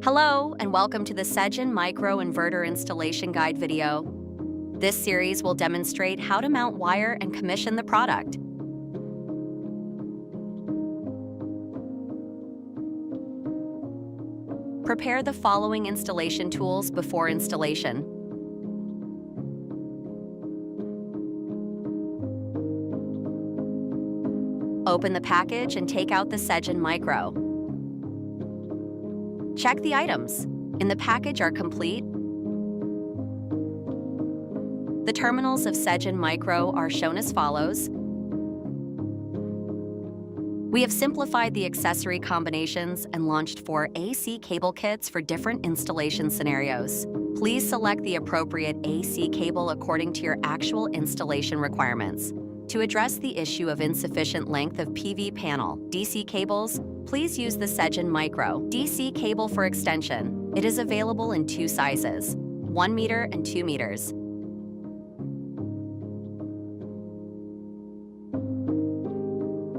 Hello, and welcome to the SigenMicro Inverter installation guide video. This series will demonstrate how to mount wire and commission the product. Prepare the following installation tools before installation. Open the package and take out the SigenMicro. Check the items in the package are complete. The terminals of SigenMicro are shown as follows. We have simplified the accessory combinations and launched 4 AC cable kits for different installation scenarios. Please select the appropriate AC cable according to your actual installation requirements. To address the issue of insufficient length of PV panel DC cables, please use the SigenMicro DC cable for extension. It is available in 2 sizes, 1 meter and 2 meters.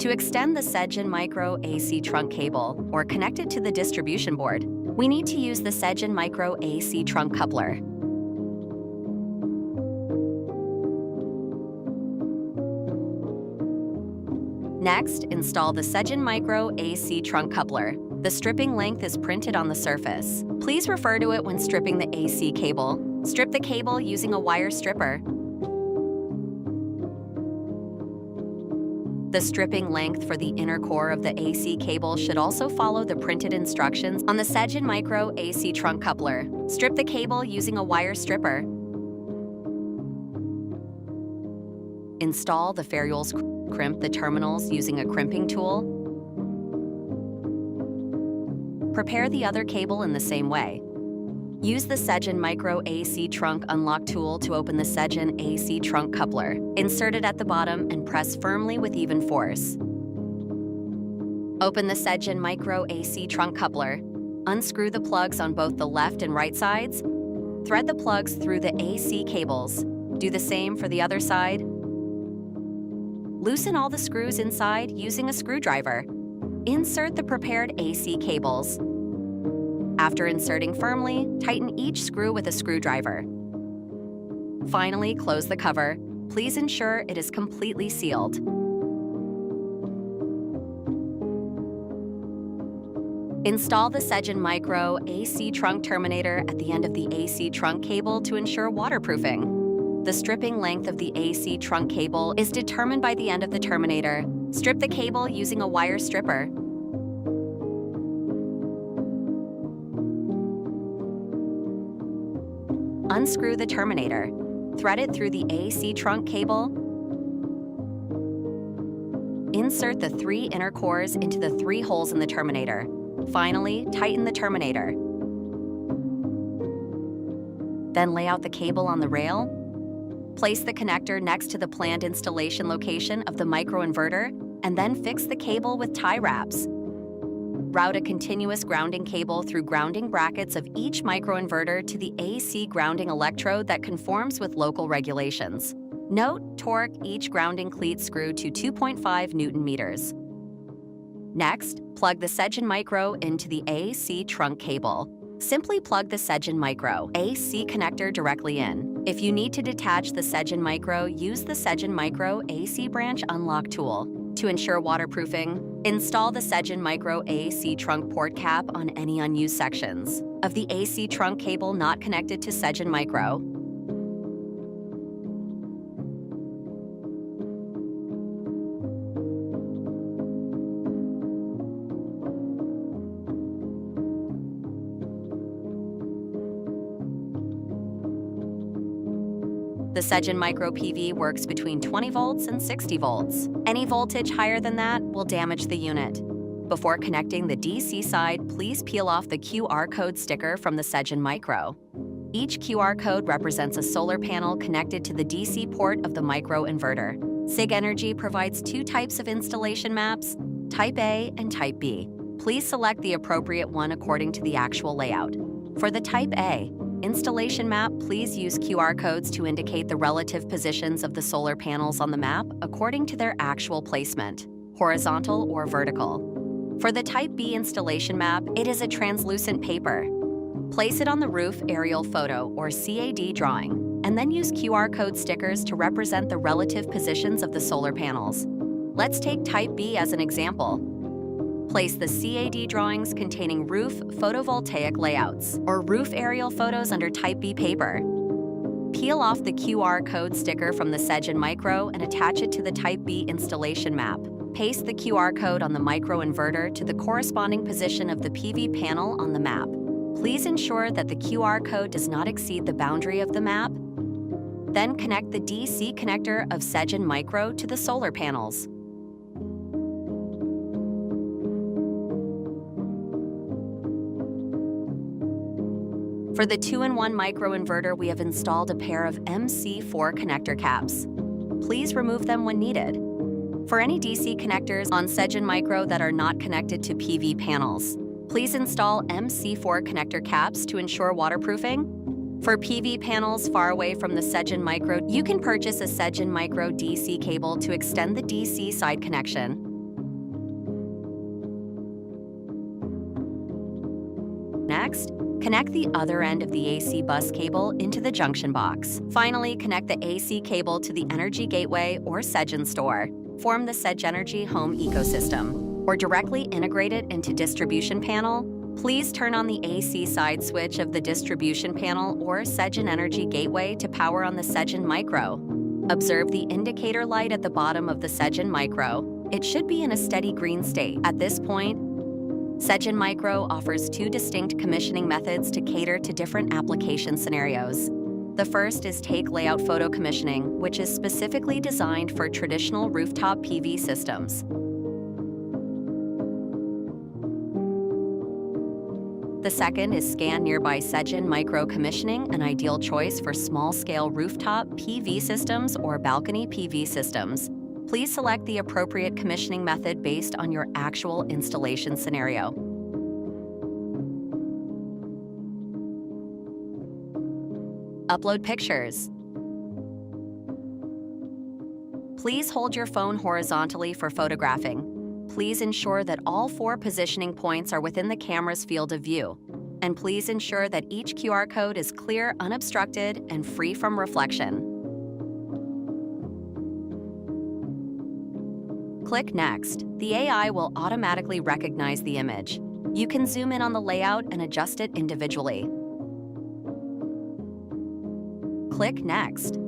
To extend the SigenMicro AC trunk cable or connect it to the distribution board, we need to use the SigenMicro AC trunk coupler. Next, install the SigenMicro AC trunk coupler. The stripping length is printed on the surface. Please refer to it when stripping the AC cable. Strip the cable using a wire stripper. The stripping length for the inner core of the AC cable should also follow the printed instructions on the SigenMicro AC trunk coupler. Strip the cable using a wire stripper. Install the ferrules. Crimp the terminals using a crimping tool. Prepare the other cable in the same way. Use the SigenMicro AC trunk unlock tool to open the Sigen AC trunk coupler. Insert it at the bottom and press firmly with even force. Open the SigenMicro AC trunk coupler. Unscrew the plugs on both the left and right sides. Thread the plugs through the AC cables. Do the same for the other side. Loosen all the screws inside using a screwdriver. Insert the prepared AC cables. After inserting firmly, tighten each screw with a screwdriver. Finally, close the cover. Please ensure it is completely sealed. Install the SigenMicro AC trunk terminator at the end of the AC trunk cable to ensure waterproofing. The stripping length of the AC trunk cable is determined by the end of the terminator. Strip the cable using a wire stripper. Unscrew the terminator. Thread it through the AC trunk cable. Insert the 3 inner cores into the 3 holes in the terminator. Finally, tighten the terminator. Then lay out the cable on the rail. Place the connector next to the planned installation location of the microinverter, and then fix the cable with tie wraps. Route a continuous grounding cable through grounding brackets of each microinverter to the AC grounding electrode that conforms with local regulations. Note, torque each grounding cleat screw to 2.5 Newton meters. Next, plug the SigenMicro into the AC trunk cable. Simply plug the SigenMicro AC connector directly in. If you need to detach the SigenMicro, use the SigenMicro AC branch unlock tool. To ensure waterproofing, install the SigenMicro AC trunk port cap on any unused sections of the AC trunk cable not connected to SigenMicro. The SigenMicro PV works between 20 volts and 60 volts. Any voltage higher than that will damage the unit. Before connecting the DC side, please peel off the QR code sticker from the SigenMicro. Each QR code represents a solar panel connected to the DC port of the microinverter. SiGenergy provides 2 types of installation maps, Type A and Type B. Please select the appropriate one according to the actual layout. For the Type A installation map, please use QR codes to indicate the relative positions of the solar panels on the map according to their actual placement, horizontal or vertical. For the Type B installation map, it is a translucent paper. Place it on the roof aerial photo or CAD drawing, and then use QR code stickers to represent the relative positions of the solar panels. Let's take Type B as an example. Place the CAD drawings containing roof photovoltaic layouts or roof aerial photos under Type B paper. Peel off the QR code sticker from the SigenMicro and attach it to the Type B installation map. Paste the QR code on the microinverter to the corresponding position of the PV panel on the map. Please ensure that the QR code does not exceed the boundary of the map. Then connect the DC connector of SigenMicro to the solar panels. For the 2-in-1 microinverter, we have installed a pair of MC4 connector caps. Please remove them when needed. For any DC connectors on SigenMicro that are not connected to PV panels, please install MC4 connector caps to ensure waterproofing. For PV panels far away from the SigenMicro, you can purchase a SigenMicro DC cable to extend the DC side connection. Next, connect the other end of the AC bus cable into the junction box. Finally, connect the AC cable to the Energy Gateway or SigenStore. Form the SiGenergy home ecosystem, or directly integrate it into distribution panel. Please turn on the AC side switch of the distribution panel or SiGenergy Gateway to power on the SigenMicro. Observe the indicator light at the bottom of the SigenMicro. It should be in a steady green state. At this point, SigenMicro offers two distinct commissioning methods to cater to different application scenarios. The first is take layout photo commissioning, which is specifically designed for traditional rooftop PV systems. The second is scan nearby SigenMicro commissioning, an ideal choice for small-scale rooftop PV systems or balcony PV systems. Please select the appropriate commissioning method based on your actual installation scenario. Upload pictures. Please hold your phone horizontally for photographing. Please ensure that all 4 positioning points are within the camera's field of view. And please ensure that each QR code is clear, unobstructed, and free from reflection. Click Next. The AI will automatically recognize the image. You can zoom in on the layout and adjust it individually. Click Next.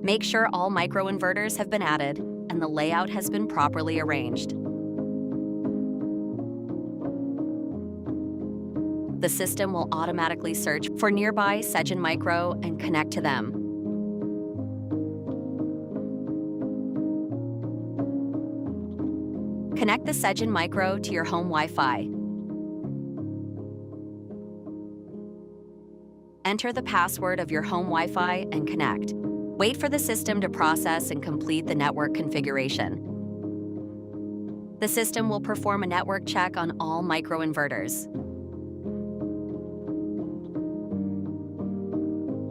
Make sure all microinverters have been added and the layout has been properly arranged. The system will automatically search for nearby SigenMicro and connect to them. Connect the SigenMicro to your home Wi-Fi. Enter the password of your home Wi-Fi and connect. Wait for the system to process and complete the network configuration. The system will perform a network check on all microinverters.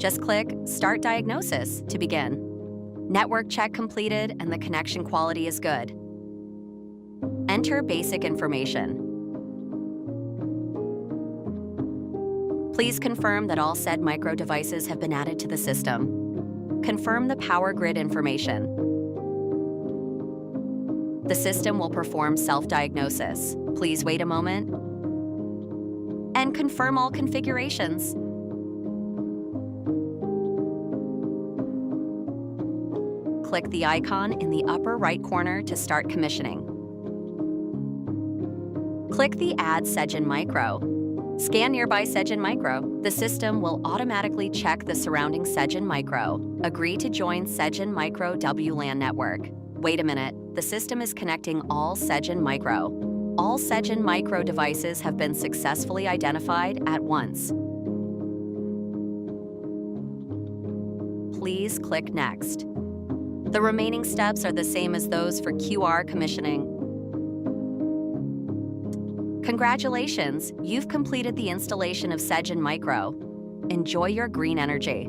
Just click Start Diagnosis to begin. Network check completed and the connection quality is good. Enter basic information. Please confirm that all SigenMicro devices have been added to the system. Confirm the power grid information. The system will perform self-diagnosis. Please wait a moment. And confirm all configurations. Click the icon in the upper right corner to start commissioning. Click the Add SigenMicro. Scan nearby SigenMicro. The system will automatically check the surrounding SigenMicro. Agree to join SigenMicro WLAN network. Wait a minute, the system is connecting all SigenMicro. All SigenMicro devices have been successfully identified at once. Please click Next. The remaining steps are the same as those for QR commissioning. Congratulations, you've completed the installation of SigenMicro. Enjoy your green energy.